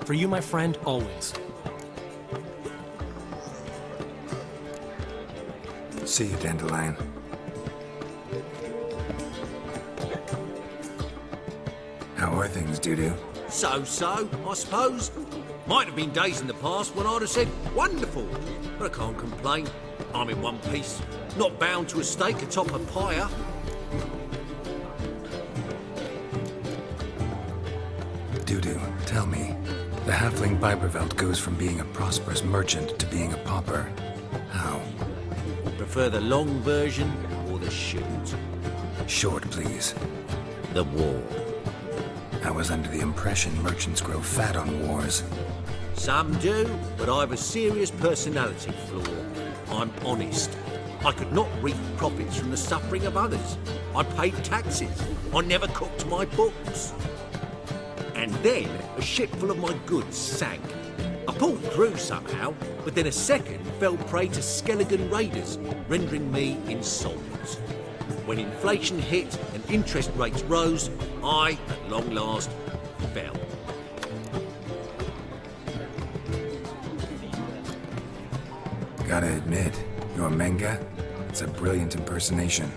For you, my friend, always. See you, Dandelion. How are things, Doo-Doo? So-so, I suppose. Might have been days in the past when I'd have said, wonderful. But I can't complain. I'm in one piece. Not bound to a stake atop a pyre. Doo-Doo, tell me. The halfling Biberveld goes from being a prosperous merchant to being a pauper. How? Prefer the long version or the short? Short, please. The war. I was under the impression merchants grow fat on wars. Some do, but I have a serious personality flaw. I'm honest. I could not reap profits from the suffering of others. I paid taxes. I never cooked my books. And then a ship full of my goods sank. I pulled through somehow, but then a second fell prey to Skellige-No raiders, rendering me insolvent. When inflation hit and interest rates rose, I, at long last, fell. Gotta admit, your Menga? It's a brilliant impersonation.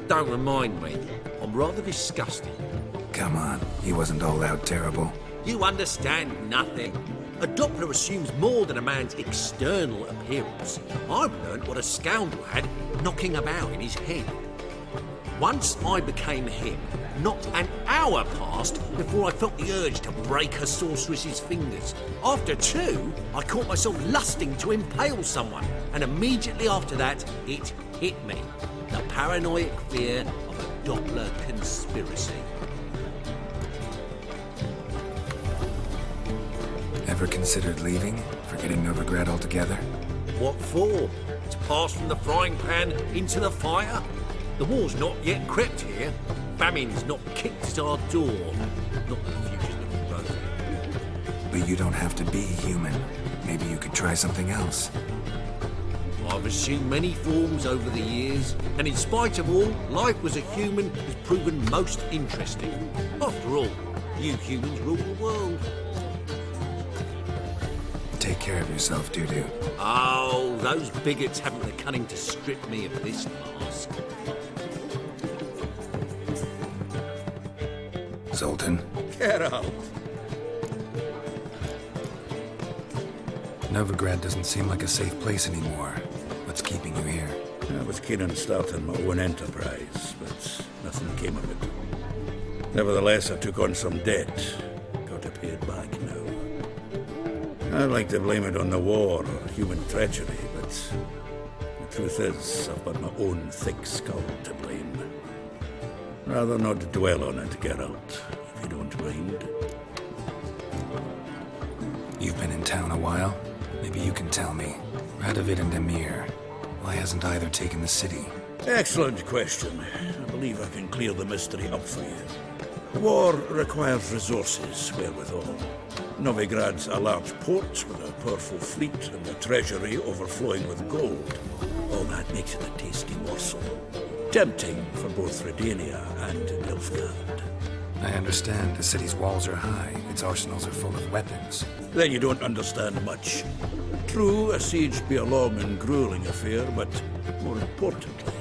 Don't remind me. I'm rather disgusted. Come on, he wasn't all out terrible. You understand nothing. A Doppler assumes more than a man's external appearance. I've learned what a scoundrel had knocking about in his head. Once I became him, not an hour passed before I felt the urge to break a sorceress's fingers. After two, I caught myself lusting to impale someone, and immediately after that, it hit me. The paranoid fear of a Doppler conspiracy. Ever considered leaving? Forgetting Novigrad altogether? What for? To pass from the frying pan into the fire? The war's not yet crept here. Famine's not kicked at our door. Not that the future's looking rosy. But you don't have to be human. Maybe you could try something else. I've assumed many forms over the years, and in spite of all, life as a human has proven most interesting. After all, you humans rule the world. Take care of yourself, Doo-Doo. Oh, those bigots haven't the cunning to strip me of this mask. Zoltan. Get out. Novigrad doesn't seem like a safe place anymore. What's keeping you here? I was keen on starting my own enterprise, but nothing came of it. Nevertheless, I took on some debt. Got to pay it back now. I'd like to blame it on the war or human treachery, but the truth is, I've got my own thick skull to blame. Rather not dwell on it, Geralt, if you don't mind. You've been in town a while? Maybe you can tell me. Radovid and Emir, why hasn't either taken the city? Excellent question. I believe I can clear the mystery up for you. The war requires resources, wherewithal. Novigrad's a large port with a powerful fleet and a treasury overflowing with gold. All that makes it a tasty morsel. Tempting for both Redania and Nilfgaard. I understand the city's walls are high, its arsenals are full of weapons. Then you don't understand much. True, a siege be a long and grueling affair, but more importantly,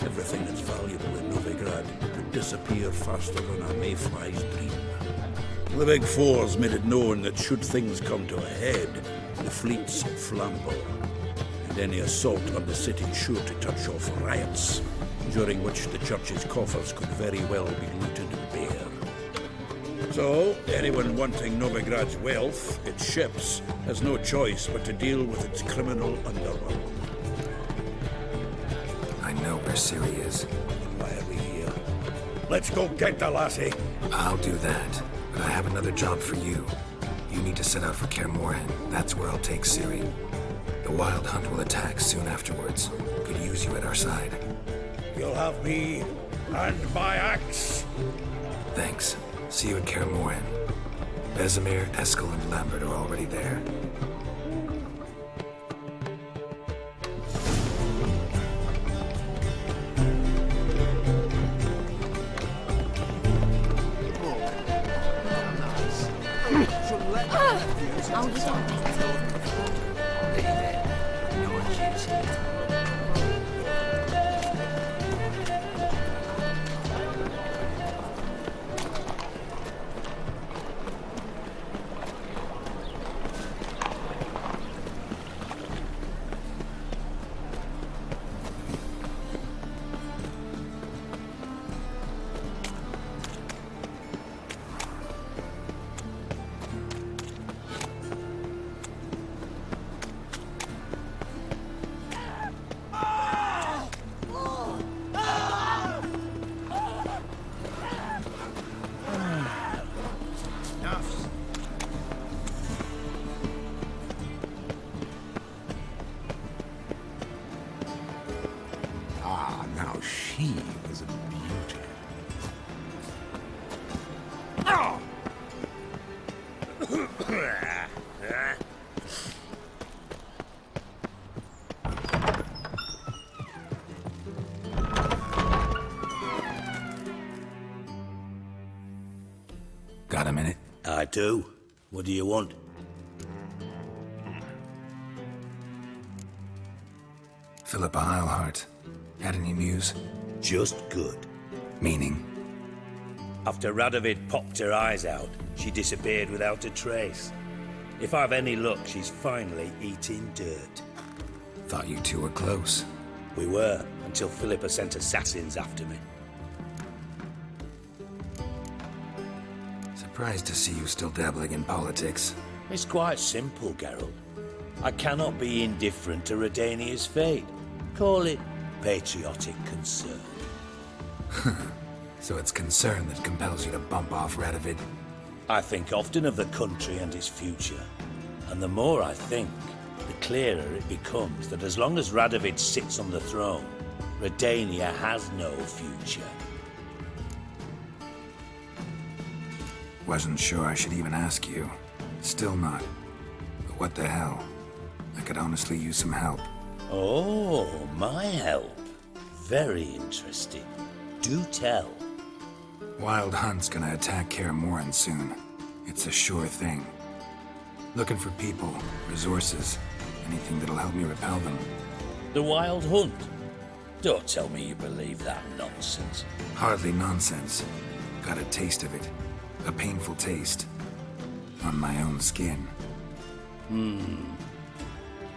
everything that's valuable in Novigrad could disappear faster than a mayfly's dream. The Big Four's made it known that should things come to a head, the fleet's flammable, and any assault on the city's sure to touch off riots, during which the church's coffers could very well be looted bare. So, anyone wanting Novigrad's wealth, its ships, has no choice but to deal with its criminal underworld. I know where Ciri is. Why are we here? Let's go get the lassie. I'll do that, but I have another job for you. You need to set out for Kaer Morhen. That's where I'll take Ciri. The Wild Hunt will attack soon afterwards. Could use you at our side. You'll have me and my axe. Thanks. See you at Kaer Morhen. Vesemir, Eskel, and Lambert are already there. Oh, yeah. Leave it. Your duty. Now she was a beauty. Got a minute? I do. What do you want? Philippa Eilhart. Had any news? Just good. Meaning? After Radovid popped her eyes out, she disappeared without a trace. If I've any luck, she's finally eating dirt. Thought you two were close. We were, until Philippa sent assassins after me. Surprised to see you still dabbling in politics. It's quite simple, Geralt. I cannot be indifferent to Redania's fate. Call it patriotic concern. So it's concern that compels you to bump off Radovid? I think often of the country and its future. And the more I think, the clearer it becomes that as long as Radovid sits on the throne, Redania has no future. Wasn't sure I should even ask you. Still not. But what the hell? I could honestly use some help. Oh, my help. Very interesting. Do tell. Wild Hunt's gonna attack Kaer Morhen soon. It's a sure thing. Looking for people, resources, anything that'll help me repel them. The Wild Hunt? Don't tell me you believe that nonsense. Hardly nonsense. Got a taste of it. A painful taste. On my own skin.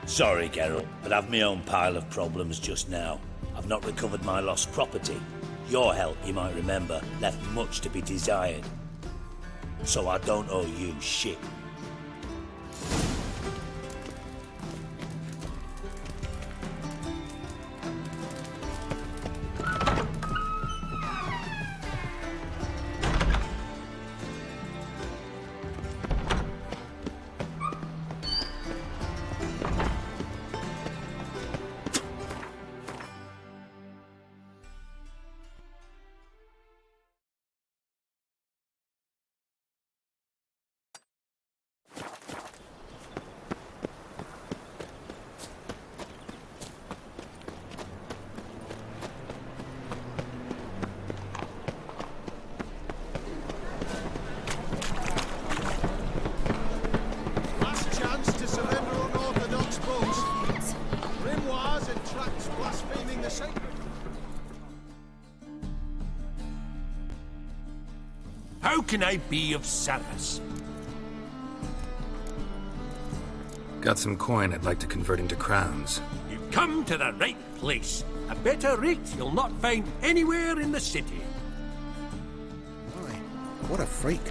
Sorry, Geralt, but I've my own pile of problems just now. I've not recovered my lost property. Your help, you might remember, left much to be desired. So I don't owe you shit. Last chance to surrender unorthodox boats. Grimoires and tracts blaspheming the sacred. How can I be of service? Got some coin I'd like to convert into crowns. You've come to the right place. A better rate you'll not find anywhere in the city. My, what a freak.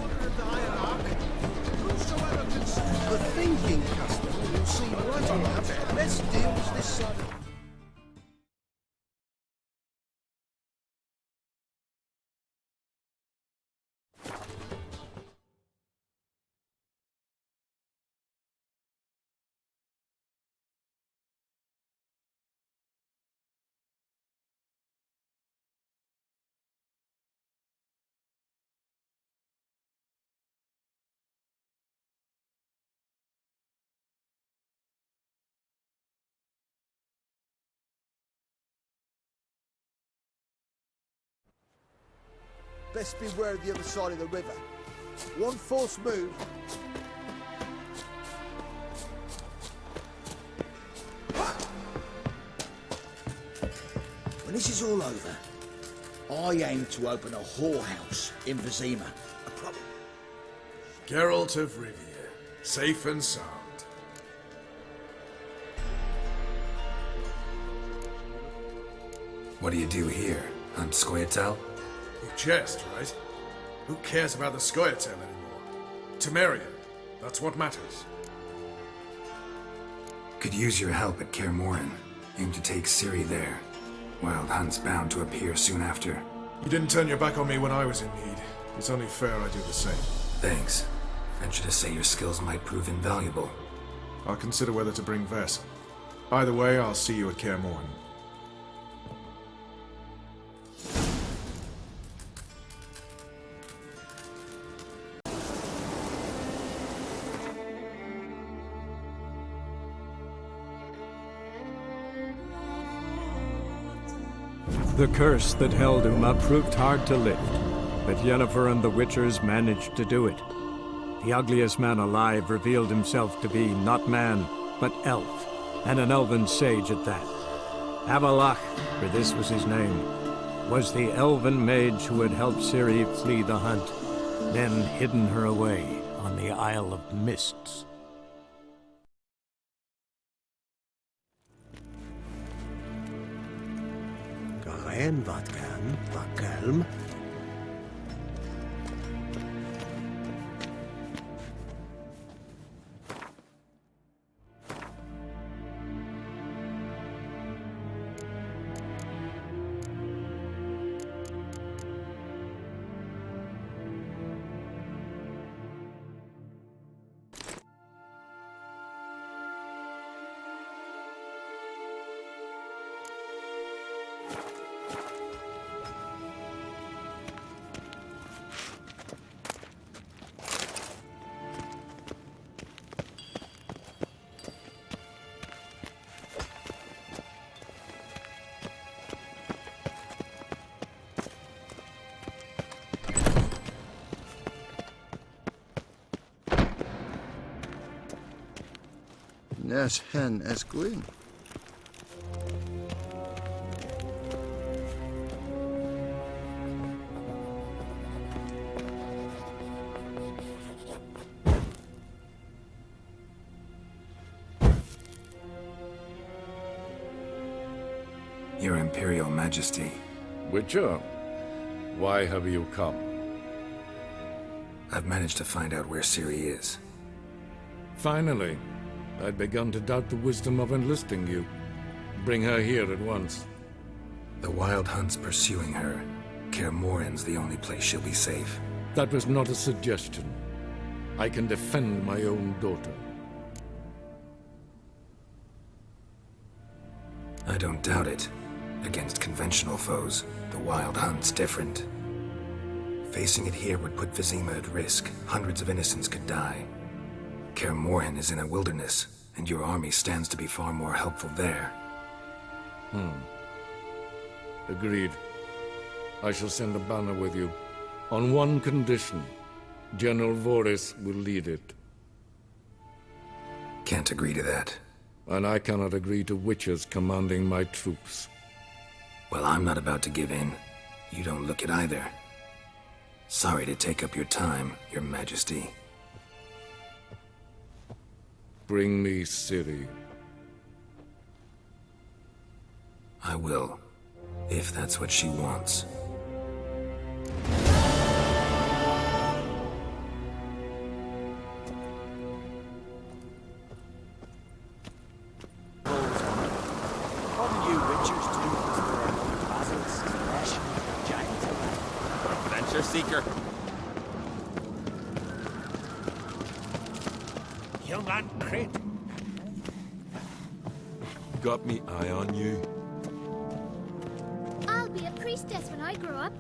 Order of the hierarch. Whosoever considers the thinking customer will see right on that. Best deals this side of Best beware of the other side of the river. One false move. When this is all over, I aim to open a whorehouse in Vizima. A problem. Geralt of Rivia, safe and sound. What do you do here? Hunt Scoia'tael? Your chest, right? Who cares about the Scoia'tael anymore? Temerian, that's what matters. Could use your help at Kaer Morhen. Aim to take Ciri there. Wild Hunt's bound to appear soon after. You didn't turn your back on me when I was in need. It's only fair I do the same. Thanks. Venture to say your skills might prove invaluable. I'll consider whether to bring Vess. Either way, I'll see you at Kaer Morhen. The curse that held Uma proved hard to lift, but Yennefer and the Witchers managed to do it. The ugliest man alive revealed himself to be not man, but elf, and an elven sage at that. Avalach, for this was his name, was the elven mage who had helped Ciri flee the hunt, then hidden her away on the Isle of Mists. En wat kan, wat kalm. Nes hen es gwyn. Your Imperial Majesty. Witcher, why have you come? I've managed to find out where Ciri is. Finally. I'd begun to doubt the wisdom of enlisting you. Bring her here at once. The Wild Hunt's pursuing her. Kaer Morhen's the only place she'll be safe. That was not a suggestion. I can defend my own daughter. I don't doubt it. Against conventional foes, the Wild Hunt's different. Facing it here would put Vizima at risk. Hundreds of innocents could die. Kaer Morhen is in a wilderness, and your army stands to be far more helpful there. Agreed. I shall send a banner with you. On one condition. General Voris will lead it. Can't agree to that. And I cannot agree to witches commanding my troops. Well, I'm not about to give in. You don't look it either. Sorry to take up your time, Your Majesty. Bring me Ciri. I will, if that's what she wants. What do you Witchers do for basilisk, flesh, giants? Adventure seeker. Young man, Crit. Got me eye on you. I'll be a priestess when I grow up.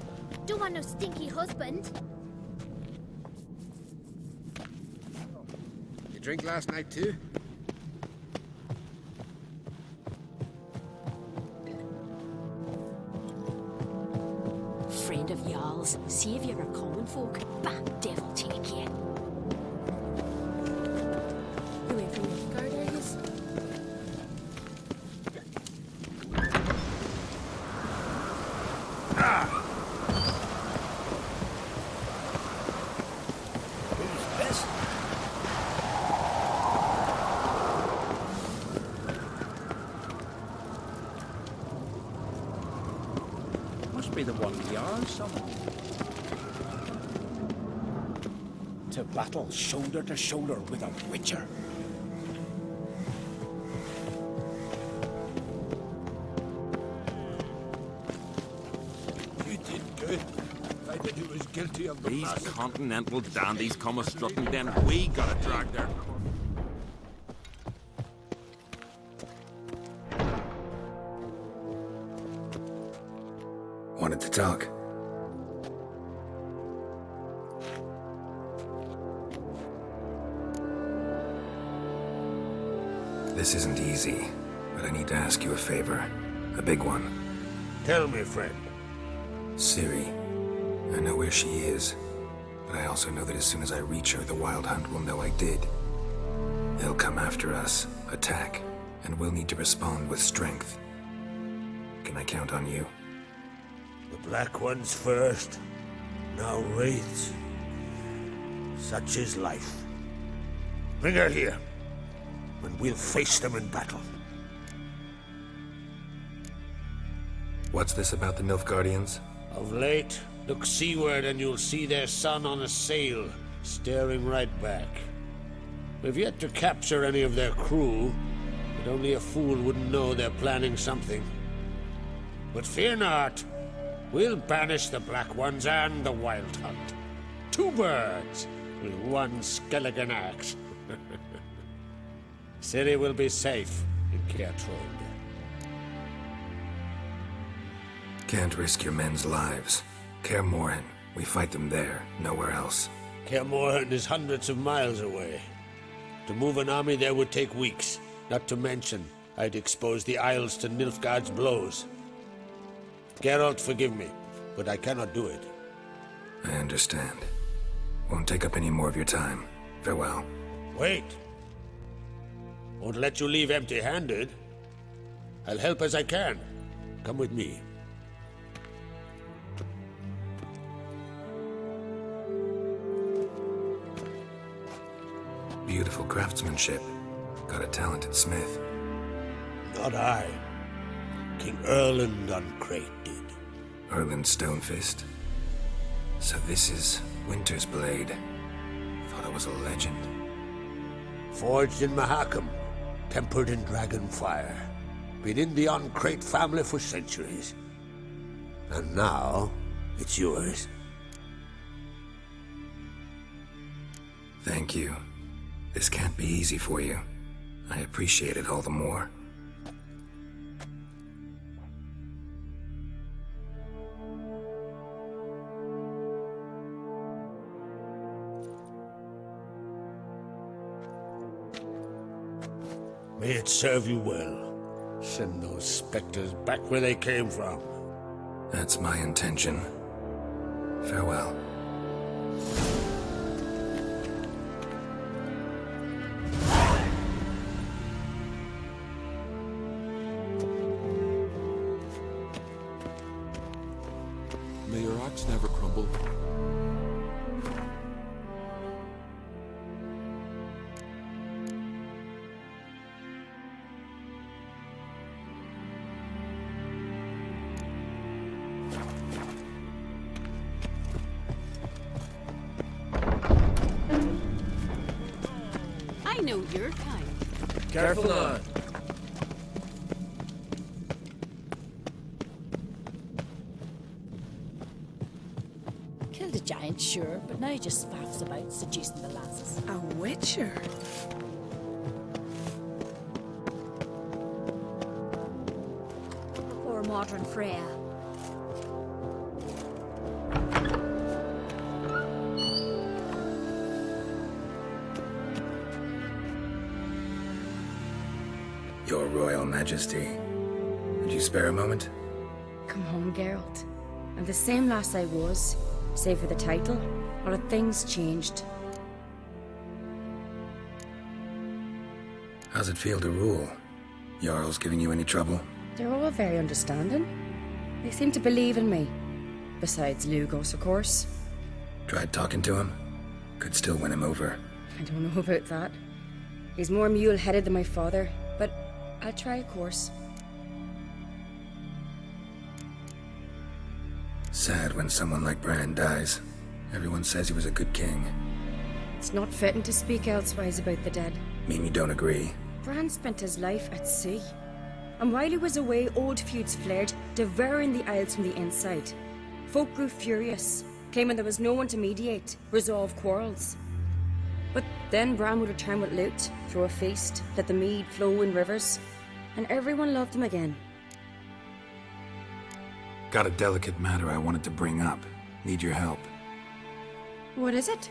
Don't want no stinky husband. You drink last night too? Friend of Jarls. See if you're a common folk. Bah, devil take you. You went from Nilfgaard, are yous? Must be the one Jarl summoned. To battle shoulder to shoulder with a witcher. You did good. I bet he was guilty of the These massacre. continental dandies come a strutting, then we gotta drag their... Wanted to talk. This isn't easy, but I need to ask you a favor. A big one. Tell me, friend. Ciri. I know where she is, but I also know that as soon as I reach her, the Wild Hunt will know I did. They'll come after us, attack, and we'll need to respond with strength. Can I count on you? The Black Ones first, now Wraiths. Such is life. Bring her here, and we'll face them in battle. What's this about the Nilfgaardians? Of late, look seaward and you'll see their sun on a sail, staring right back. We've yet to capture any of their crew, but only a fool wouldn't know they're planning something. But fear not. We'll banish the Black Ones and the Wild Hunt. 2 birds with 1 Skellige-No axe. Ciri will be safe in Caertrode. Can't risk your men's lives. Kaer Morhen. We fight them there, nowhere else. Kaer Morhen is hundreds of miles away. To move an army there would take weeks. Not to mention, I'd expose the Isles to Nilfgaard's blows. Geralt, forgive me, but I cannot do it. I understand. Won't take up any more of your time. Farewell. Wait. Won't let you leave empty-handed. I'll help as I can. Come with me. Beautiful craftsmanship. Got a talented smith. Not I. King Erland Uncrate did. Erland Stonefist. So this is Winter's blade. Thought it was a legend. Forged in Mahakam, tempered in dragon fire. Been in the Uncrate family for centuries. And now, it's yours. Thank you. This can't be easy for you. I appreciate it all the more. May it serve you well. Send those specters back where they came from. That's my intention. Farewell. May your axe never crumble. I know your kind. Careful now. Killed a giant, sure, but now he just faffs about seducing the lasses. A witcher? Poor modern Freya. Your Royal Majesty. Would you spare a moment? Come home, Geralt. I'm the same lass I was, save for the title. A lot of things changed. How's it feel to rule? Jarl's giving you any trouble? They're all very understanding. They seem to believe in me. Besides Lugos, of course. Tried talking to him? Could still win him over. I don't know about that. He's more mule-headed than my father, but I'll try, of course. Sad when someone like Bran dies. Everyone says he was a good king. It's not fitting to speak elsewise about the dead. Mean you don't agree? Bran spent his life at sea. And while he was away, old feuds flared, devouring the Isles from the inside. Folk grew furious, claiming there was no one to mediate, resolve quarrels. But then Bran would return with loot, throw a feast, let the mead flow in rivers, and everyone loved him again. Got a delicate matter I wanted to bring up. Need your help. What is it?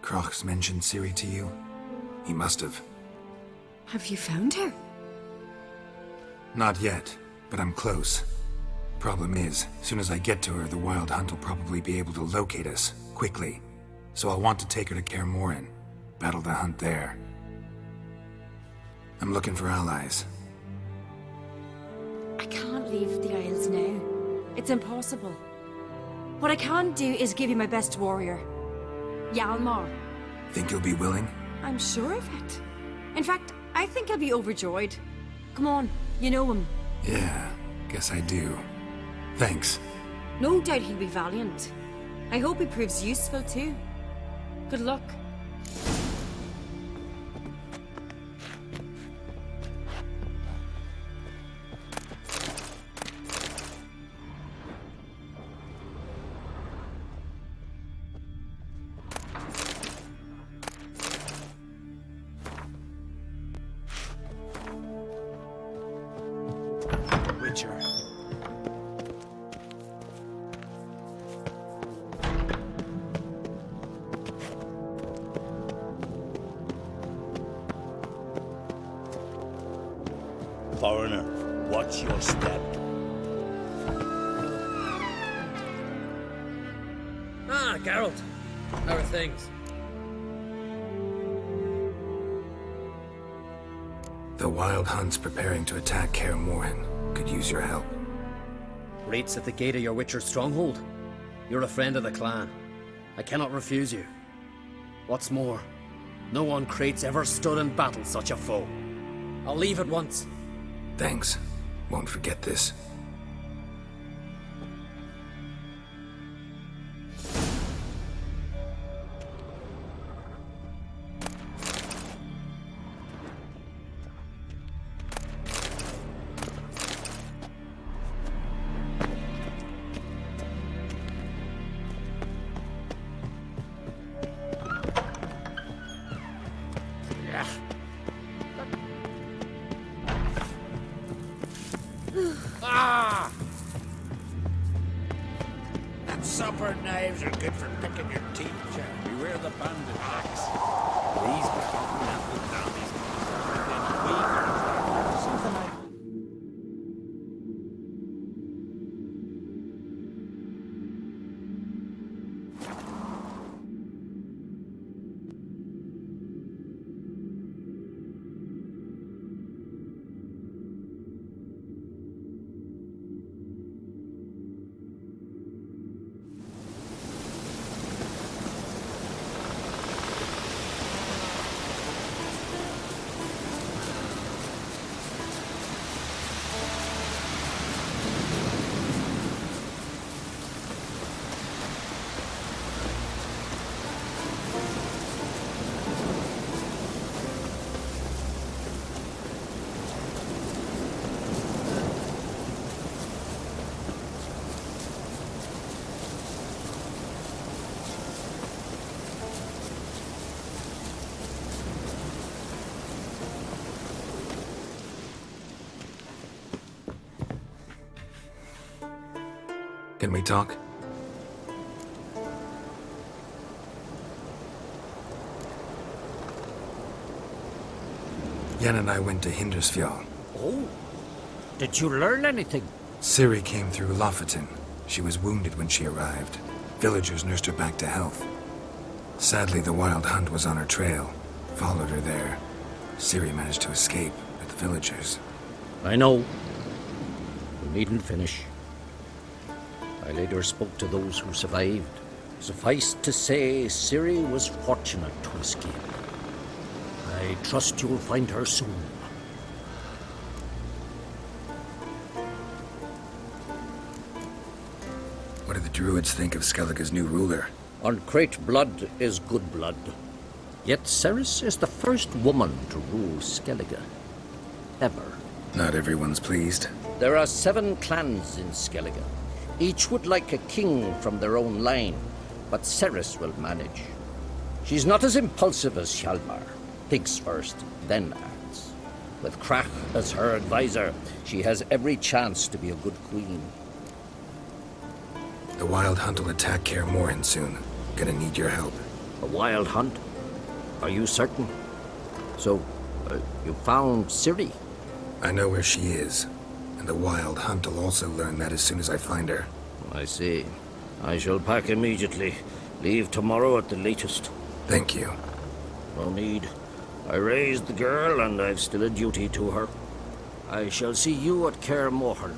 Crach's mentioned Ciri to you? He must have. Have you found her? Not yet, but I'm close. Problem is, soon as I get to her, the Wild Hunt will probably be able to locate us, quickly. So I'll want to take her to Kaer Morhen, battle the hunt there. I'm looking for allies. I can't leave the Isles now. It's impossible. What I can do is give you my best warrior, Hjalmar. Think you'll be willing? I'm sure of it. In fact, I think I'll be overjoyed. Come on, you know him. Yeah, guess I do. Thanks. No doubt he'll be valiant. I hope he proves useful too. Good luck. Witcher. Foreigner, watch your step. Ah, Geralt. How are things? The Wild Hunt's preparing to attack Kaer Morhen. Could use your help. Rates at the gate of your Witcher's stronghold. You're a friend of the clan. I cannot refuse you. What's more, no one Crate's ever stood in battle such a foe. I'll leave at once. Thanks. Won't forget this. Ah! And supper knives are good for picking your teeth, Jack. Beware the bandit axe. These continental dandies then we got something like Can we talk? Yen and I went to Hindersfjall. Oh? Did you learn anything? Ciri came through Lofoten. She was wounded when she arrived. Villagers nursed her back to health. Sadly, the Wild Hunt was on her trail. Followed her there. Ciri managed to escape with the villagers. I know. You needn't finish. I later spoke to those who survived. Suffice to say, Ciri was fortunate to escape. I trust you'll find her soon. What do the druids think of Skellige's new ruler? Uncrate blood is good blood. Yet Ceres is the first woman to rule Skellige. Ever. Not everyone's pleased. There are 7 clans in Skellige. Each would like a king from their own line, but Ceres will manage. She's not as impulsive as Hjalmar. Thinks first, then acts. With Krach as her advisor, she has every chance to be a good queen. The Wild Hunt will attack Kaer Morhen soon. Gonna need your help. A wild hunt? Are you certain? So, you found Ciri? I know where she is. And the Wild Hunt will also learn that as soon as I find her. I see. I shall pack immediately. Leave tomorrow at the latest. Thank you. No need. I raised the girl, and I've still a duty to her. I shall see you at Kaer Morhen.